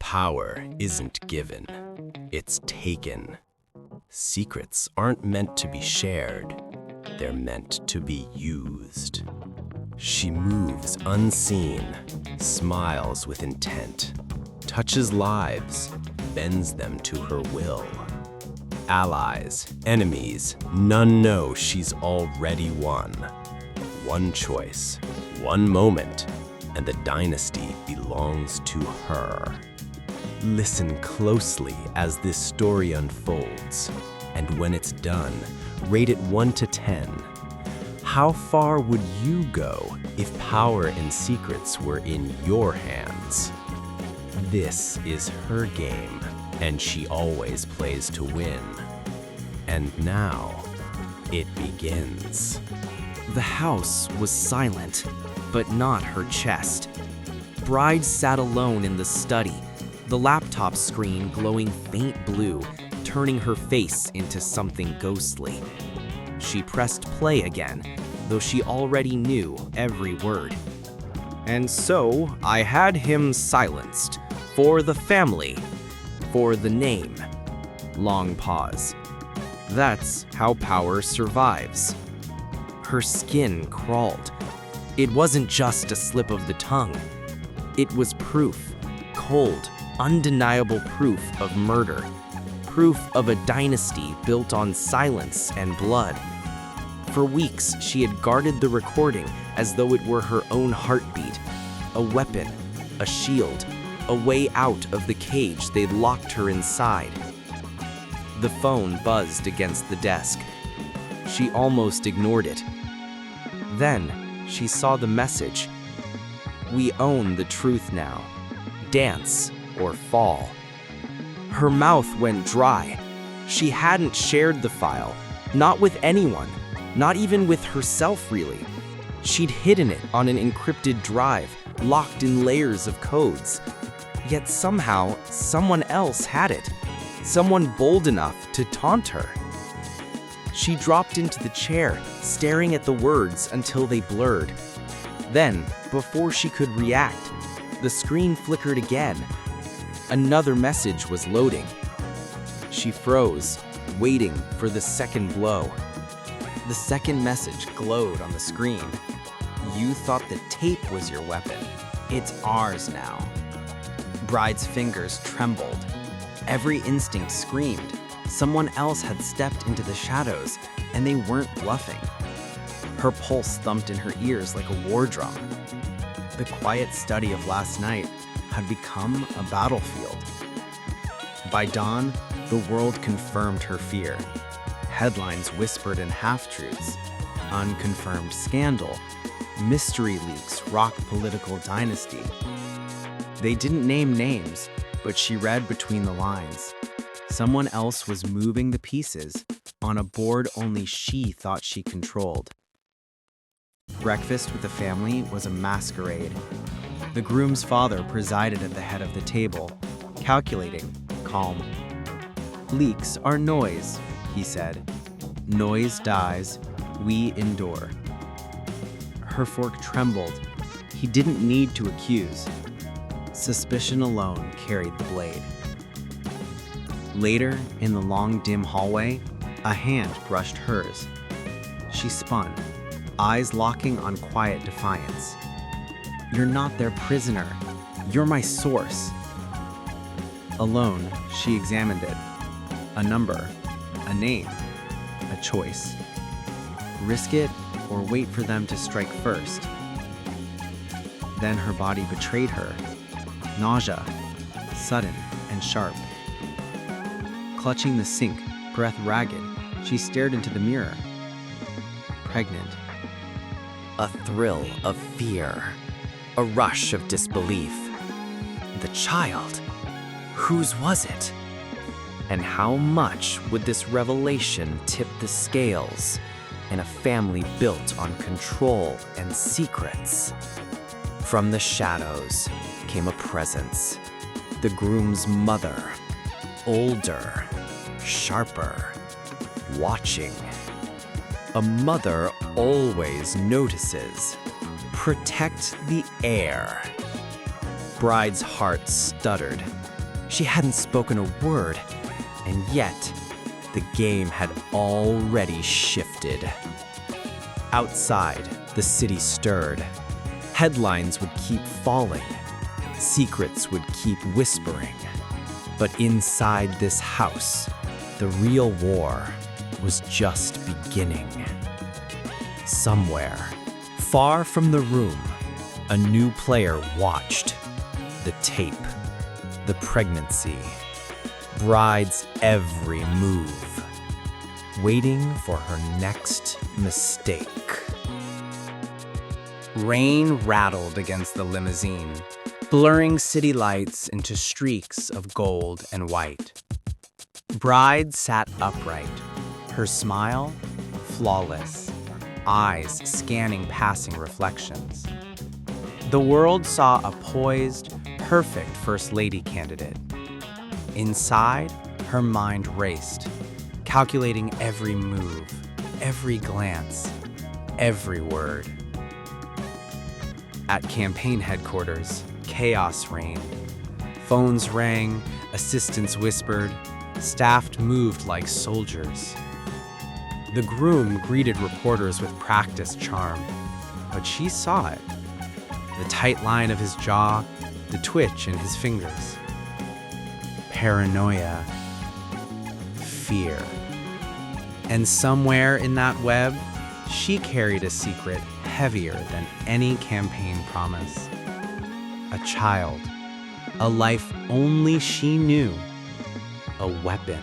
Power isn't given, it's taken. Secrets aren't meant to be shared, they're meant to be used. She moves unseen, smiles with intent, touches lives, bends them to her will. Allies, enemies, none know she's already won. One choice, one moment, and the dynasty belongs to her. Listen closely as this story unfolds, and when it's done, rate it 1 to 10. How far would you go if power and secrets were in your hands? This is her game, and she always plays to win. And now, it begins. The house was silent, but not her chest. Bride sat alone in the study, the laptop screen glowing faint blue, turning her face into something ghostly. She pressed play again, though she already knew every word. And so I had him silenced, for the family, for the name. Long pause. That's how power survives. Her skin crawled. It wasn't just a slip of the tongue. It was proof, cold, undeniable proof of murder. Proof of a dynasty built on silence and blood. For weeks, she had guarded the recording as though it were her own heartbeat. A weapon, a shield, a way out of the cage they'd locked her inside. The phone buzzed against the desk. She almost ignored it. Then, she saw the message. We own the truth now. Dance or fall. Her mouth went dry. She hadn't shared the file, not with anyone, not even with herself really. She'd hidden it on an encrypted drive, locked in layers of codes. Yet somehow, someone else had it. Someone bold enough to taunt her. She dropped into the chair, staring at the words until they blurred. Then, before she could react, the screen flickered again. Another message was loading. She froze, waiting for the second blow. The second message glowed on the screen. You thought the tape was your weapon. It's ours now. Bride's fingers trembled. Every instinct screamed. Someone else had stepped into the shadows, and they weren't bluffing. Her pulse thumped in her ears like a war drum. The quiet study of last night had become a battlefield. By dawn, the world confirmed her fear. Headlines whispered in half-truths. Unconfirmed scandal. Mystery leaks rock political dynasty. They didn't name names, but she read between the lines. Someone else was moving the pieces on a board only she thought she controlled. Breakfast with the family was a masquerade. The groom's father presided at the head of the table, calculating, calm. Leaks are noise, he said. Noise dies, we endure. Her fork trembled. He didn't need to accuse. Suspicion alone carried the blade. Later, in the long, dim hallway, a hand brushed hers. She spun, eyes locking on quiet defiance. You're not their prisoner. You're my source. Alone, she examined it. A number, a name, a choice. Risk it or wait for them to strike first. Then her body betrayed her. Nausea, sudden and sharp. Clutching the sink, breath ragged, she stared into the mirror. Pregnant. A thrill of fear. A rush of disbelief. The child. Whose was it? And how much would this revelation tip the scales in a family built on control and secrets? From the shadows came a presence. The groom's mother. Older. Sharper. Watching. A mother always notices. Protect the heir. Bride's heart stuttered. She hadn't spoken a word, and yet the game had already shifted. Outside, the city stirred. Headlines would keep falling. Secrets would keep whispering. But inside this house, the real war was just beginning. Somewhere, far from the room, a new player watched. The tape, the pregnancy, Bride's every move, waiting for her next mistake. Rain rattled against the limousine, blurring city lights into streaks of gold and white. Bride sat upright, her smile flawless, eyes scanning passing reflections. The world saw a poised, perfect First Lady candidate. Inside, her mind raced, calculating every move, every glance, every word. At campaign headquarters, chaos reigned. Phones rang, assistants whispered, staff moved like soldiers. The groom greeted reporters with practiced charm, but she saw it. The tight line of his jaw, the twitch in his fingers. Paranoia, fear. And somewhere in that web, she carried a secret heavier than any campaign promise. A child, a life only she knew, a weapon.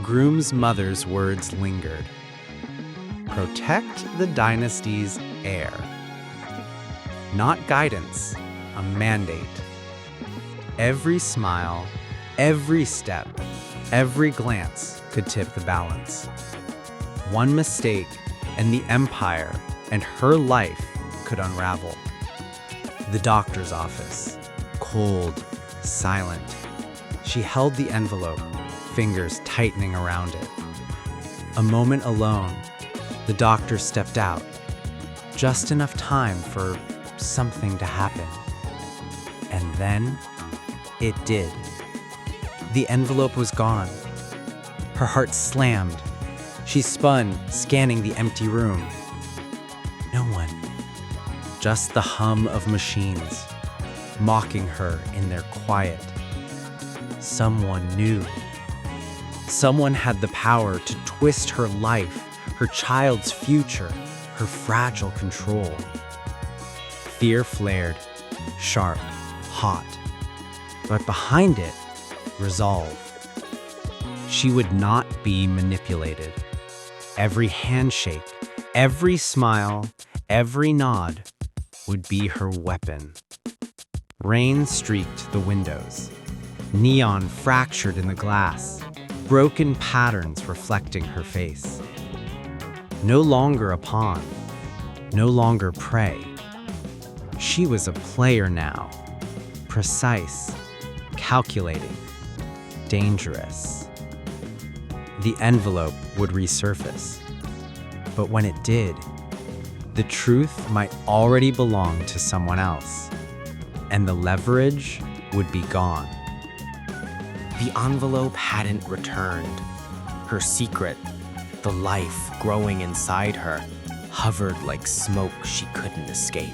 Groom's mother's words lingered. Protect the dynasty's heir. Not guidance, a mandate. Every smile, every step, every glance could tip the balance. One mistake, and the empire and her life could unravel. The doctor's office, cold, silent. She held the envelope, fingers tightening around it. A moment alone, the doctor stepped out. Just enough time for something to happen. And then it did. The envelope was gone. Her heart slammed. She spun, scanning the empty room. No one. Just the hum of machines, mocking her in their quiet. Someone knew. Someone had the power to twist her life, her child's future, her fragile control. Fear flared, sharp, hot. But behind it, resolve. She would not be manipulated. Every handshake, every smile, every nod would be her weapon. Rain streaked the windows. Neon fractured in the glass, broken patterns reflecting her face. No longer a pawn, no longer prey. She was a player now, precise, calculating, dangerous. The envelope would resurface, but when it did, the truth might already belong to someone else, and the leverage would be gone. The envelope hadn't returned. Her secret, the life growing inside her, hovered like smoke she couldn't escape.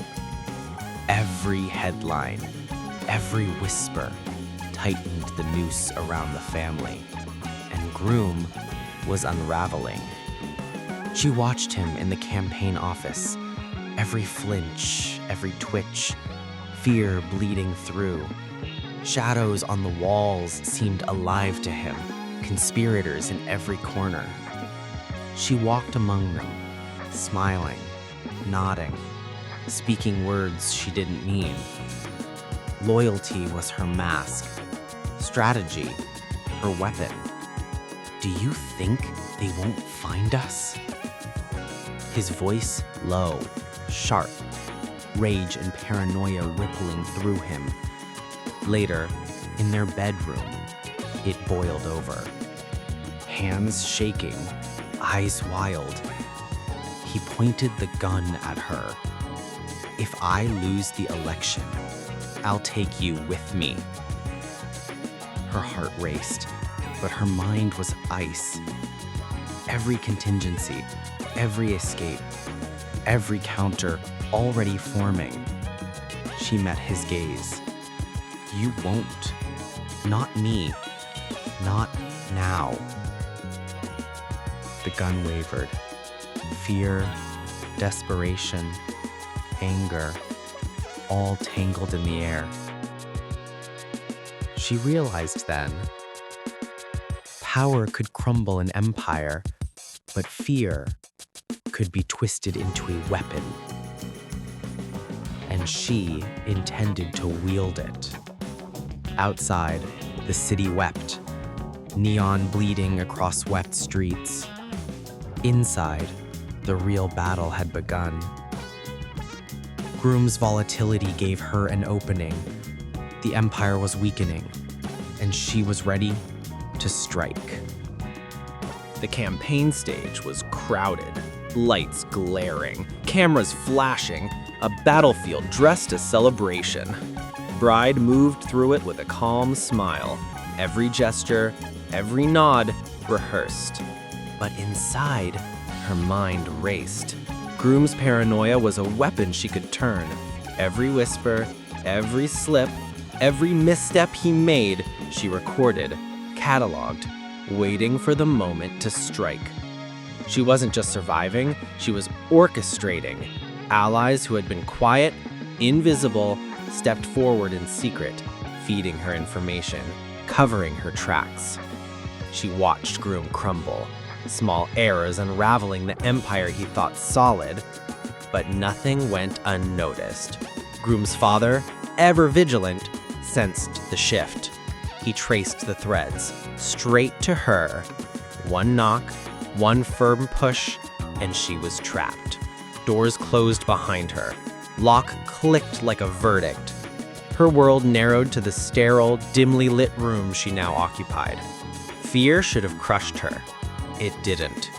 Every headline, every whisper tightened the noose around the family, and Groom was unraveling. She watched him in the campaign office, every flinch, every twitch, fear bleeding through. Shadows on the walls seemed alive to him, conspirators in every corner. She walked among them, smiling, nodding, speaking words she didn't mean. Loyalty was her mask, strategy, her weapon. Do you think they won't find us? His voice low, sharp, rage and paranoia rippling through him. Later, in their bedroom, it boiled over. Hands shaking, eyes wild. He pointed the gun at her. If I lose the election, I'll take you with me. Her heart raced, but her mind was ice. Every contingency, every escape, every counter already forming. She met his gaze. "You won't. Not me. Not now." The gun wavered. Fear, desperation, anger, all tangled in the air. She realized then, power could crumble an empire, but fear could be twisted into a weapon. And she intended to wield it. Outside, the city wept, neon bleeding across wet streets. Inside, the real battle had begun. Groom's volatility gave her an opening. The empire was weakening, and she was ready to strike. The campaign stage was crowded, lights glaring, cameras flashing, a battlefield dressed as celebration. Bride moved through it with a calm smile, every gesture, every nod rehearsed. But inside, her mind raced. Groom's paranoia was a weapon she could turn. Every whisper, every slip, every misstep he made, she recorded, cataloged, waiting for the moment to strike. She wasn't just surviving, she was orchestrating. Allies who had been quiet, invisible, stepped forward in secret, feeding her information, covering her tracks. She watched Groom crumble, small errors unraveling the empire he thought solid, but nothing went unnoticed. Groom's father, ever vigilant, sensed the shift. He traced the threads, straight to her. One knock, one firm push, and she was trapped. Doors closed behind her. Lock clicked like a verdict. Her world narrowed to the sterile, dimly lit room she now occupied. Fear should have crushed her. It didn't.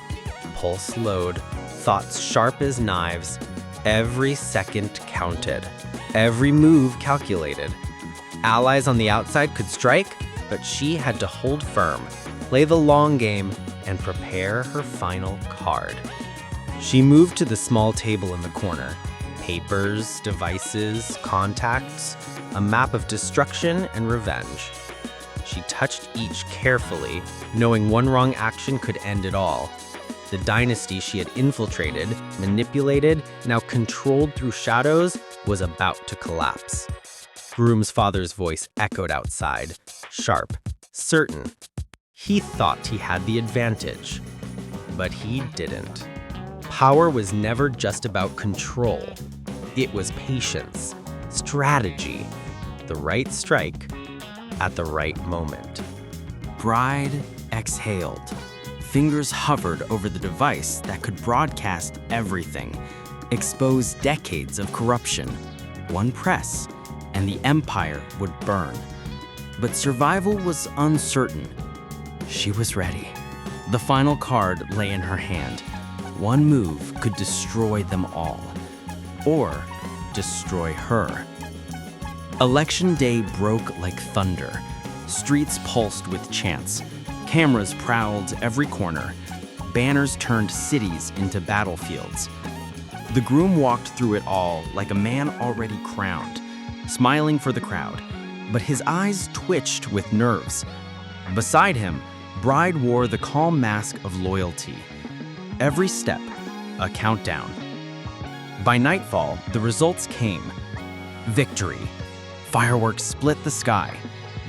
Pulse lowered, thoughts sharp as knives. Every second counted. Every move calculated. Allies on the outside could strike, but she had to hold firm, play the long game, and prepare her final card. She moved to the small table in the corner. Papers, devices, contacts, a map of destruction and revenge. She touched each carefully, knowing one wrong action could end it all. The dynasty she had infiltrated, manipulated, now controlled through shadows, was about to collapse. Groom's father's voice echoed outside, sharp, certain. He thought he had the advantage, but he didn't. Power was never just about control. It was patience, strategy, the right strike at the right moment. Bride exhaled. Fingers hovered over the device that could broadcast everything, expose decades of corruption. One press, and the empire would burn. But survival was uncertain. She was ready. The final card lay in her hand. One move could destroy them all, or destroy her. Election day broke like thunder. Streets pulsed with chants. Cameras prowled every corner. Banners turned cities into battlefields. The groom walked through it all like a man already crowned, smiling for the crowd, but his eyes twitched with nerves. Beside him, Bride wore the calm mask of loyalty. Every step, a countdown. By nightfall, the results came. Victory. Fireworks split the sky.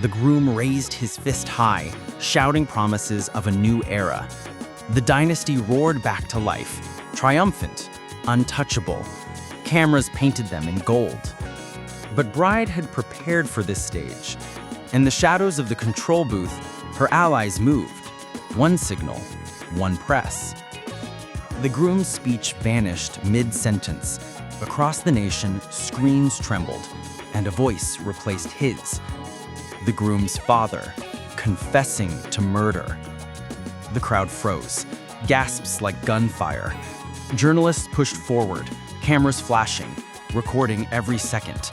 The groom raised his fist high, shouting promises of a new era. The dynasty roared back to life, triumphant, untouchable. Cameras painted them in gold. But Bride had prepared for this stage. In the shadows of the control booth, her allies moved. One signal, one press. The groom's speech vanished mid-sentence. Across the nation, screens trembled, and a voice replaced his. The groom's father, confessing to murder. The crowd froze, gasps like gunfire. Journalists pushed forward, cameras flashing, recording every second.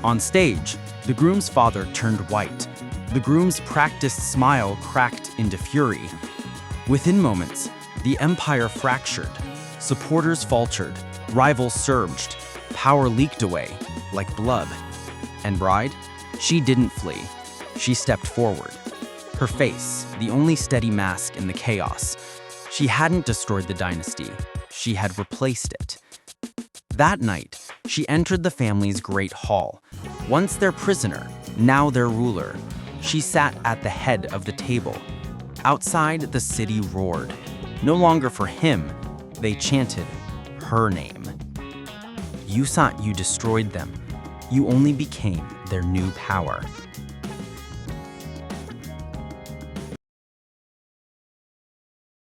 On stage, the groom's father turned white. The groom's practiced smile cracked into fury. Within moments, the empire fractured. Supporters faltered, rivals surged, power leaked away like blood. And Bride? She didn't flee. She stepped forward. Her face, the only steady mask in the chaos. She hadn't destroyed the dynasty. She had replaced it. That night, she entered the family's great hall. Once their prisoner, now their ruler. She sat at the head of the table. Outside, the city roared. No longer for him, they chanted her name. You thought you destroyed them. You only became their new power.